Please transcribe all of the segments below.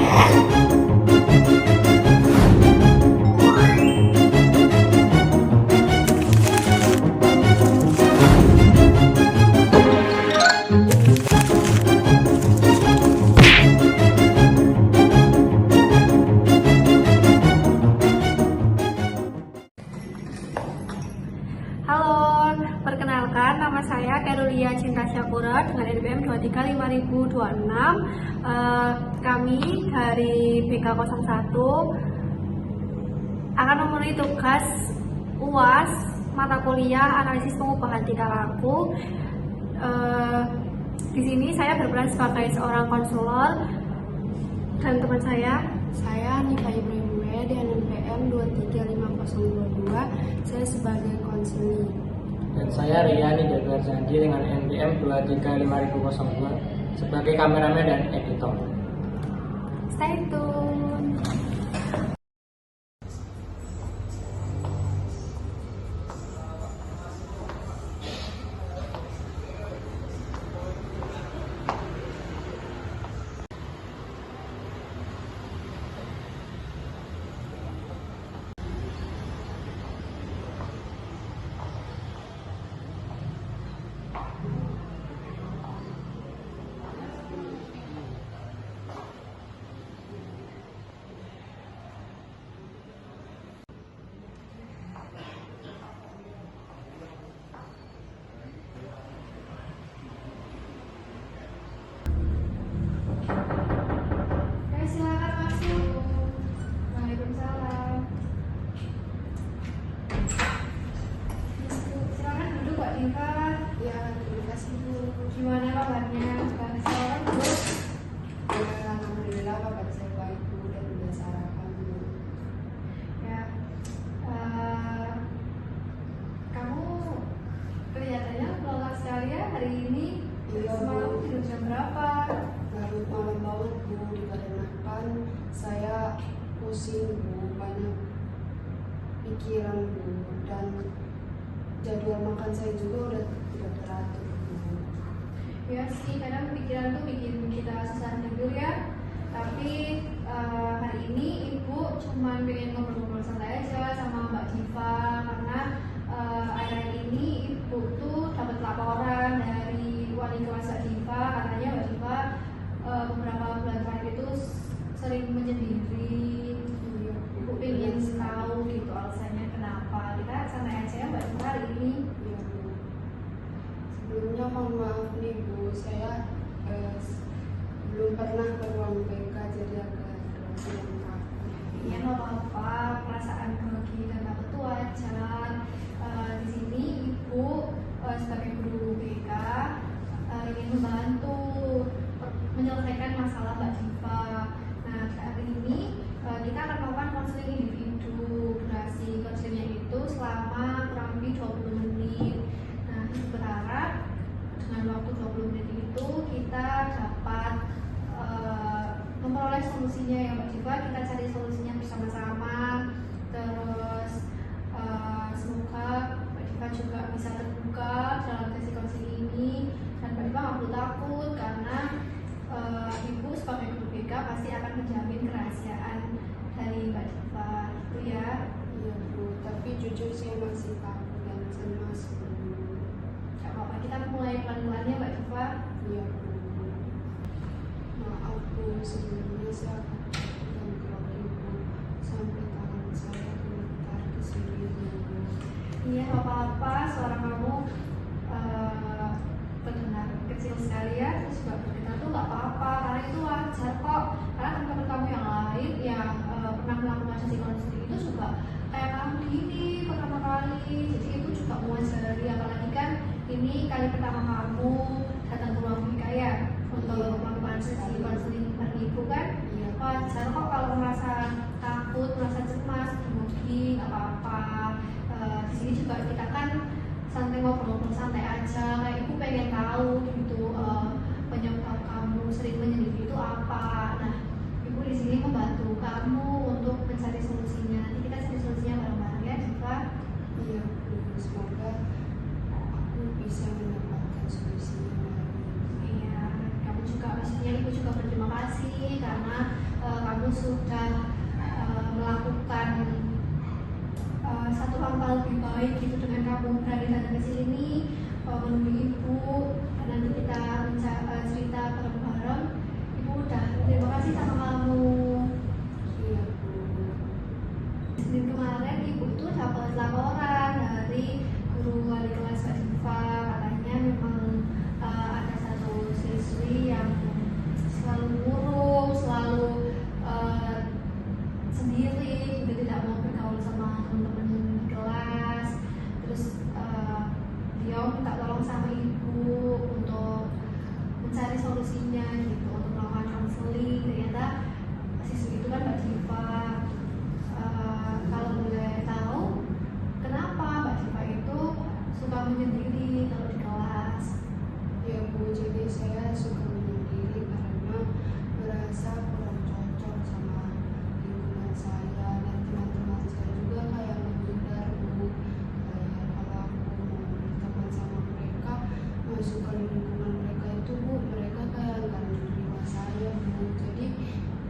Halo, perkenalkan nama saya Kerulia Cinta Syakura dengan NPM 235026. Kami dari BK 01 akan memenuhi tugas UAS mata kuliah analisis pengubahan tingkah laku. Di sini saya berperan sebagai seorang konselor dan teman saya Nifah Ibrahim di NPM 235022, saya sebagai konseling. Dan saya Riani Jadwal Janji dengan NPM 235002 sebagai kameramen dan editor. Stay tune. Silakan masuk. Waalaikumsalam. Silakan duduk Mbak Diva. Ya, terima kasih Bu. Gimana kabarnya? Kabar sekarang Bu? Ya, alhamdulillah kabar saya baik Bu dan udah sarapan Bu. Ya. Kamu kelihatannya lelah sekali ya hari ini. Iya, Semalam Bu. tidur jam berapa? Larut malam banget Bu, dikarenakan saya pusing Bu, banyak pikiran Bu, dan jadwal makan saya juga udah tidak teratur Bu. Ya sih, kadang pikiran tuh bikin kita susah tidur ya. Tapi hari ini Ibu cuma pengen ngobrol-ngobrol santai aja sama Mbak Diva karena akhir-akhir ini Ibu tuh dapat laporan dari wali kelas Mbak Diva, katanya Mbak Diva beberapa bulan terakhir itu sering menyendiri. Ibu pengen tahu gitu alasannya kenapa. Kita santai aja Mbak Diva hari ini. Ya Bu. Sebelumnya mohon maaf nih Bu, saya belum pernah ke ruang BK jadi agak kurang kaku. Ya nggak apa-apa, perasaan grogi dan takut itu wajar. Di sini Ibu sebagai guru BK ingin membantu menyelesaikan masalah Mbak Diva. Nah, saat ini kita akan melakukan konseling individu. Durasi konselingnya itu selama kurang lebih 20 menit. Nah, Ibu berharap dengan waktu 20 menit itu kita dapat memperoleh solusinya ya Mbak Diva. Kita cari solusinya bersama-sama. Terus semoga Mbak Diva juga bisa terbuka dalam sesi konseling ini, dan Mbak Diva nggak perlu takut karena Ibu sebagai guru BK pasti akan menjamin kerahasiaan dari Mbak Diva itu ya. Iya Bu, tapi jujur saya masih takut dan cemas Bu. Gak apa-apa, kita mulai pelan-pelan ya Mbak Diva. Iya Bu. Maaf Bu, sebelumnya saya dan grogi Bu sampai tangan saya gemetar di sini Bu. Iya gak apa-apa, suara kamu terdengar kecil sekali ya, terus juga bergetar tuh gak apa-apa karena itu wajar kok. Karena teman-teman kamu yang lain yang pernah melakukan sesi konseling itu juga kayak kamu gini pertama kali, jadi itu juga mewajari. Apalagi kan ini kali pertama kamu datang ke ruang BK ya untuk melakukan sesi konseling bareng Ibu kan. Iya. Wajar kok kalau merasa takut, merasa cemas, grogi, gak apa-apa. Di sini juga kita kan santai ngobrol-ngobrol santai aja, kayak Ibu pengen tahu gitu penyebab kamu sering menyendiri itu apa. Nah, Ibu di sini membantu kamu untuk mencari solusinya. Nanti kita cari solusinya bareng-bareng ya, Diva. Iya Bu, semoga aku bisa mendapatkan solusinya. Iya, kamu juga, maksudnya Ibu juga berterima kasih karena baik gitu dengan kamu berani datang ke sini menemui ibu, dan nanti kita cerita bareng-bareng. Ibu udah terima kasih sama kamu. Iya Bu. Senin kemarin ibu tuh dapat laporan dari guru wali kelas Mbak Diva, katanya memang ada satu siswi yang selalu murung, selalu sendiri, juga tidak mau bergaul sama teman-teman di kelas. Terus dia minta tolong sama ibu untuk mencari solusinya gitu, untuk melakukan counseling. Ternyata siswi itu kan Mbak Diva. Kalau boleh tahu, kenapa Mbak Diva itu suka menyendiri kalau di kelas? Ya Bu, jadi saya suka menyendiri karena merasa kurang cocok sama lingkungan saya, dan teman-teman saya juga kayak menghindar Bu. Kayak kalau aku mau berteman sama mereka, masuk ke lingkungan mereka itu Bu, mereka kayak nggak menerima saya Bu. Jadi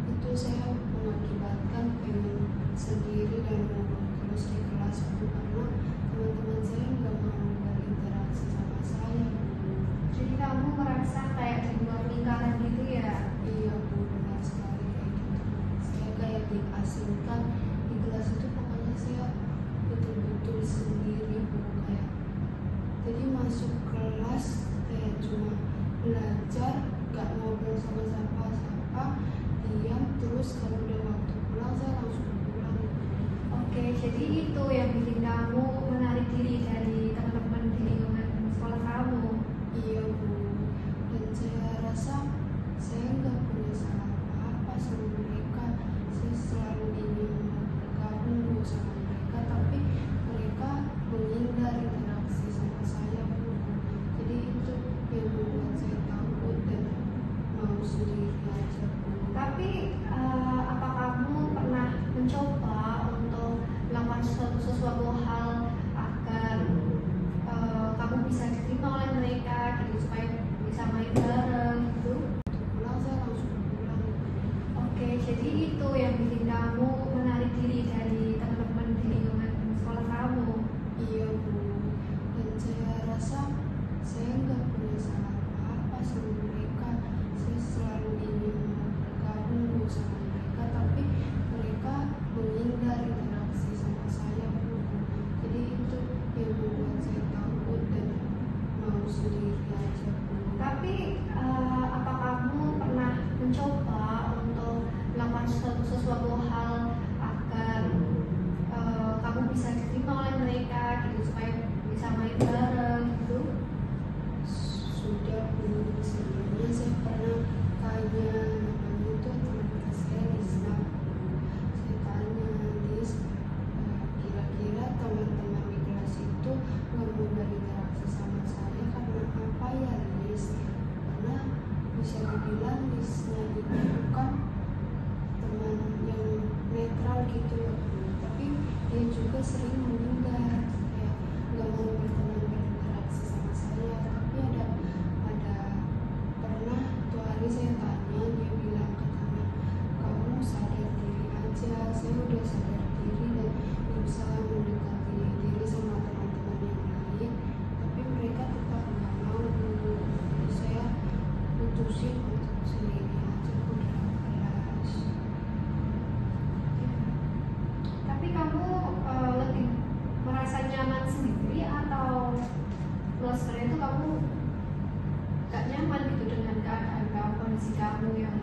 itu saya mengakibatkan pengen sendiri dan mau terus di kelas Bu, karena teman-teman saya nggak mau berinteraksi sama saya Bu. Jadi kamu merasa kayak di luar lingkaran gitu ya? Iya Bu, benar sekali kayak gitu. Saya kayak diasingkan di kelas itu, pokoknya saya betul-betul sendiri Bu, kayak jadi masuk kelas kayak cuma belajar, gak ngobrol sama siapa-siapa, diam, terus kalau udah waktu pulang saya langsung pulang. Oke, jadi itu yang bikin kamu menarik diri dari teman-teman di lingkungan sekolah kamu. Iya Bu, dan saya rasa saya nggak punya salah apa-apa sama mereka. Saya selalu ingin bergabung Bu sama mereka, tapi mereka menghindar interaksi sama saya Bu. Jadi itu yang membuat saya takut dan mau sendiri aja Bu. Tapi apa kamu pernah mencoba untuk melakukan sesuatu hal agar kamu bisa diterima oleh mereka gitu, supaya bisa main bareng gitu? Pulang saya langsung pulang. Oke, jadi itu yang bikin kamu menarik diri dari teman-teman di lingkungan sekolah kamu. Iya Bu, dan saya rasa saya nggak punya salah apa-apa sama mereka. Saya selalu ingin bergabung Bu sama mereka, tapi mereka menghindar interaksi sama saya Bu. Jadi itu yang membuat saya takut dan mau sendiri aja Bu. Tapi apa kamu pernah mencoba untuk melakukan sesuatu hal agar kamu bisa diterima oleh mereka gitu, supaya bisa main bareng gitu? Sudah Bu, sebelumnya saya pernah tanya, namanya itu teman kelas saya Rizna Bu. Saya tanya, Liz, kira-kira teman-teman di kelas itu nggak mau berinteraksi sama saya karena apa ya Liz? Karena bisa dibilang Liznya itu bukan teman yang netral gitu ya Bu, tapi dia juga sering menghindar, kayak nggak mau berteman berinteraksi sama saya. Tapi ada pernah tuh hari saya tanya, dia bilang katanya, kamu sadar diri aja. Saya udah sadar diri dan berusaha mendekati diri sama teman-teman yang lain, tapi mereka tetap nggak mau Bu. Jadi saya putusin untuk sendiri aja Bu dalam kelas. Tapi kamu lebih merasa nyaman sendiri atau sebenarnya itu kamu gak nyaman gitu dengan keadaan kamu, kondisi kamu yang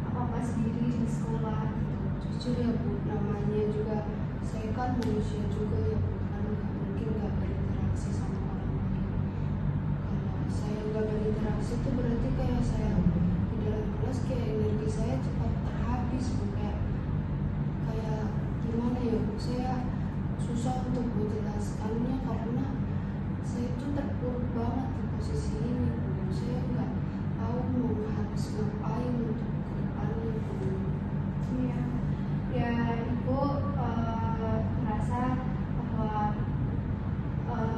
apa-apa sendiri di sekolah gitu? Jujur ya Bu, namanya juga saya kan manusia juga ya Bu, kan nggak mungkin nggak berinteraksi sama orang lain. Kalau saya nggak berinteraksi itu berarti kayak saya di dalam kelas kayak energi saya cepat terhabis Bu, kayak gimana ya Bu, saya susah untuk menjelaskannya karena saya itu terpuruk banget di posisi ini Bu. Saya nggak tahu mau harus ngapain untuk kedepannya Bu. Iya, ya ibu merasa bahwa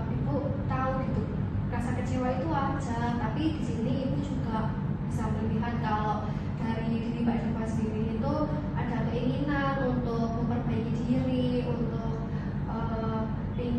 ibu tahu gitu, rasa kecewa itu wajar, tapi di sini ibu juga bisa melihat kalau dari diri Mbak Diva sendiri itu ada keinginan untuk memperbaiki diri, untuk ingin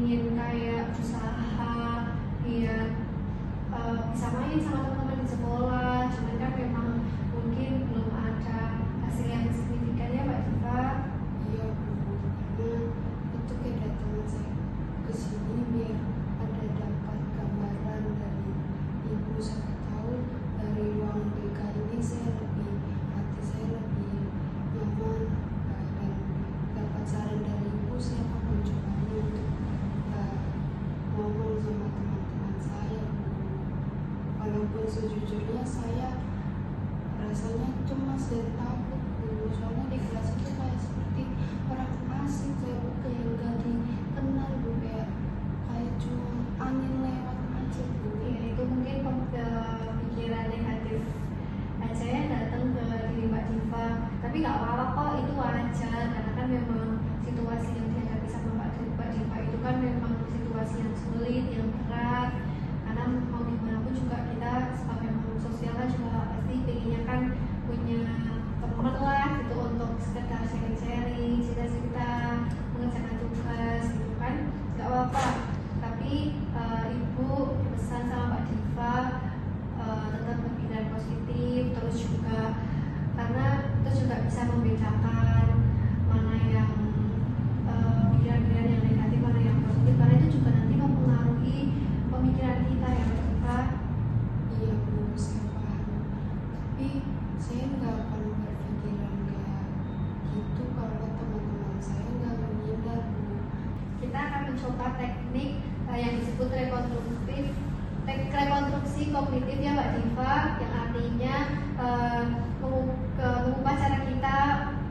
dan takut Bu, soalnya di kelas itu kayak seperti orang asing, kayak gak dikenal Bu, kayak cuma angin lewat aja Bu. Ya, itu mungkin pikiran negatif aja yang datang ke diri Mbak Diva. Tapi nggak apa-apa kok, itu wajar karena kan memang situasi yang dihadapi sama Mbak Diva itu kan memang situasi yang sulit, yang berat. Karena mau gimana pun juga kita sebagai makhluk sosial kan juga pasti pengennya kan punya teman lah gitu untuk sekedar sharing-sharing, cerita-cerita, mengerjakan tugas gitu kan, nggak apa-apa. Tapi Ibu pesan sama Mbak Diva tetap berpikiran positif, terus juga karena itu juga bisa membedakan mana yang pikiran-pikiran yang negatif, mana yang positif, karena itu juga nanti mempengaruhi pemikiran kita ya Mbak Diva. Iya Bu, saya paham. Tapi saya nggak akan berpikiran kayak gitu kalau teman-teman saya nggak menghindar Bu. Kita akan mencoba teknik yang disebut rekonstruksi kognitif ya Mbak Diva, yang artinya mengubah cara kita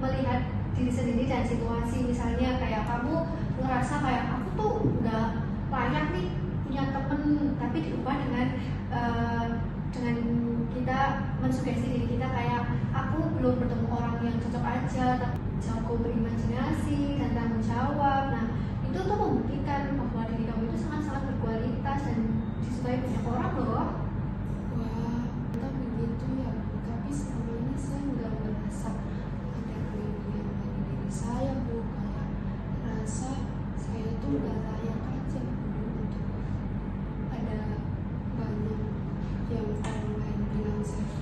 melihat diri sendiri dan situasi. Misalnya kayak kamu ngerasa kayak aku tuh udah layak nih punya temen, tapi diubah dengan kita mensugesti diri kita kayak aku belum bertemu orang yang cocok aja, tapi jago berimajinasi dan tanggung jawab. Nah, itu tuh membuktikan bahwa diri kamu itu sangat-sangat berkualitas dan disukai banyak orang loh. Wah, kita begitu ya Bu. Tapi selama ini saya nggak merasa ada kelebihan dari diri saya Bu. Kayak rasa saya tuh nggak layak aja Bu, untuk ada banyak yang orang lain bilang saya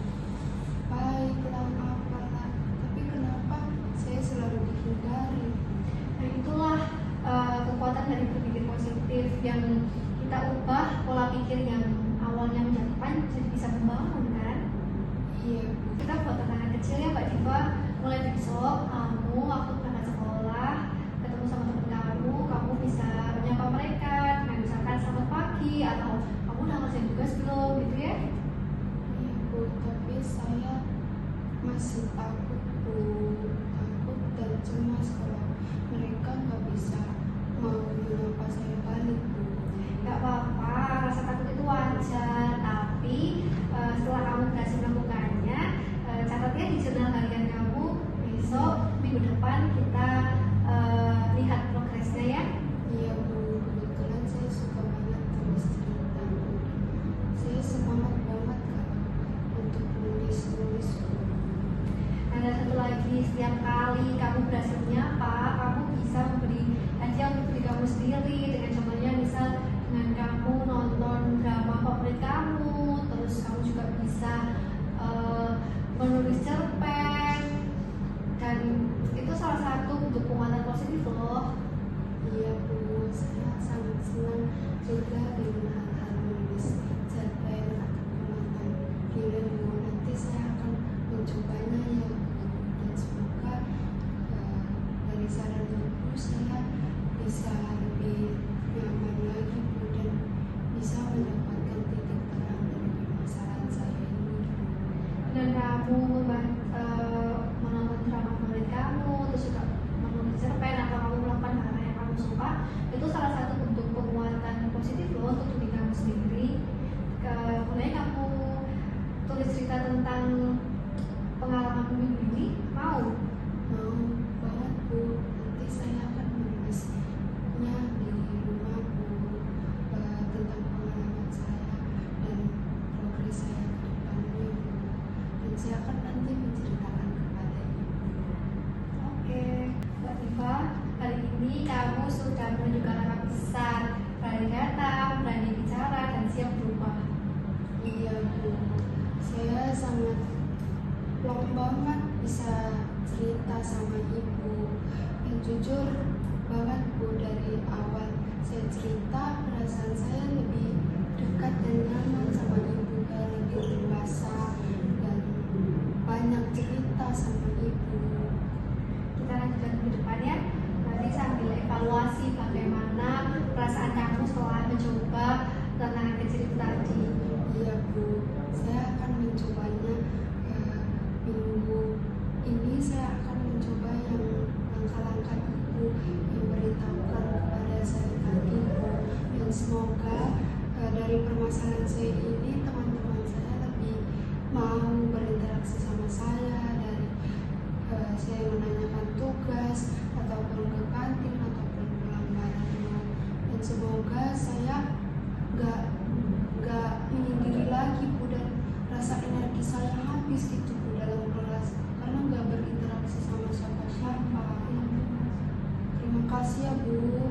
baik lah apalah. Tapi kenapa saya selalu dihindari? Nah, itulah kekuatan dari berpikir positif yang kita ubah pola pikir yang awalnya menjatuhkan jadi bisa membangun kan. Iya Bu. Kita buat tantangan kecil ya Mbak Diva. Mulai besok kamu waktu berangkat sekolah ketemu sama teman kamu bisa menyapa mereka dengan misalkan selamat pagi atau kamu udah ngerjain tugas belum gitu ya. Iya Bu, tapi saya masih takut Bu, takut dan cemas kalau mereka nggak bisa mau menyapa saya balik Bu. Gak apa-apa, rasa takut itu wajar, tapi setelah kamu berhasil melakukannya, catatnya di jurnal harian kamu. Besok minggu depan kita lihat progresnya ya. Iya Bu, kebetulan saya suka banget tulis cerita Bu. Saya semangat banget kalau untuk nulis Bu. Nah, dan satu lagi, setiap kali kamu berhasil menyapa, kamu bisa memberi hadiah untuk diri kamu sendiri. Dengan contohnya misal dengan kamu nonton drama favorit kamu, terus kamu juga bisa menulis cerpen, dan itu salah satu bentuk penguatan positif loh. Iya Bu, saya sangat senang juga dengan hal-hal menulis cerpen atau menonton film Bu. Nanti saya akan mencobanya ya Bu. Dan semoga dari saran Ibu saya bisa lebih nyaman lagi Bu, dan bisa mendapatkan titik terang dari permasalahan saya ini Bu. Dan kamu menonton drama favorit kamu, terus juga menulis cerpen atau kamu melakukan hal-hal yang kamu suka, itu salah satu bentuk penguatan positif loh untuk diri kamu sendiri. Kemudian kamu tulis cerita tentang pengalaman minggu ini, mau? Mau banget Bu, nanti saya akan menulisnya di rumah Bu, tentang pengalaman saya dan progres saya ke depannya Bu. Dan saya akan nanti menceritakan kepada Ibu. Oke, Mbak Diva, hari ini kamu sudah menunjukkan langkah besar, berani datang, berani bicara, dan siap berubah. Iya Bu, saya sangat plong banget bisa cerita sama Ibu. Dan jujur banget Bu, dari awal saya cerita perasaan saya lebih dekat dan nyaman sama Ibu, kayak lebih dewasa dan banyak cerita sama Ibu. Kita lanjutkan ke depan ya. Nanti sambil evaluasi bagaimana perasaan kamu setelah mencoba tantangan kecil itu tadi. Iya Bu, saya akan mencobanya minggu saya ini teman-teman saya lebih mau berinteraksi sama saya dari saya menanyakan tugas ataupun ke kantin ataupun pulang bareng. Dan semoga saya gak menyendiri lagi Bu, dan rasa energi saya habis gitu Bu dalam kelas karena gak berinteraksi sama siapa-siapa. Terima kasih ya Bu.